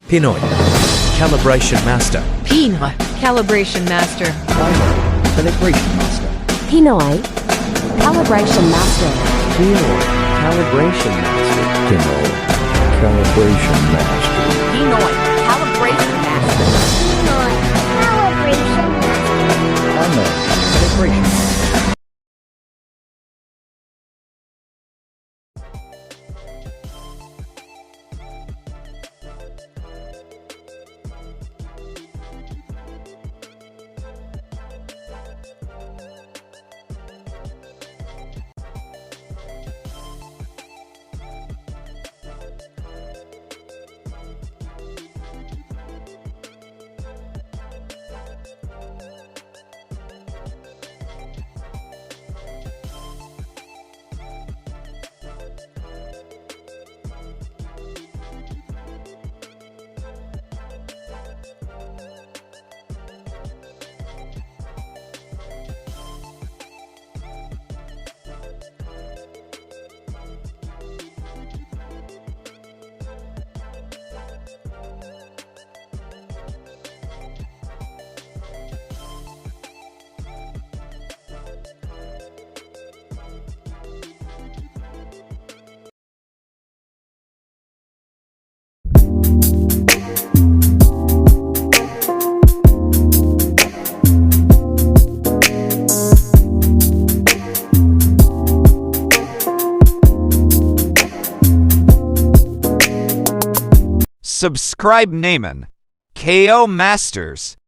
Pinoy, Calibration Master. Pinoy, Calibration Master. Calibration Master. Pinoy, Calibration Master. Pinoy, Calibration Master. Pinoy, Calibration Master. Pinoy, Calibration Master. Pinoy, Calibration Master. Calibration Master. Subscribe Naaman, KO Masters.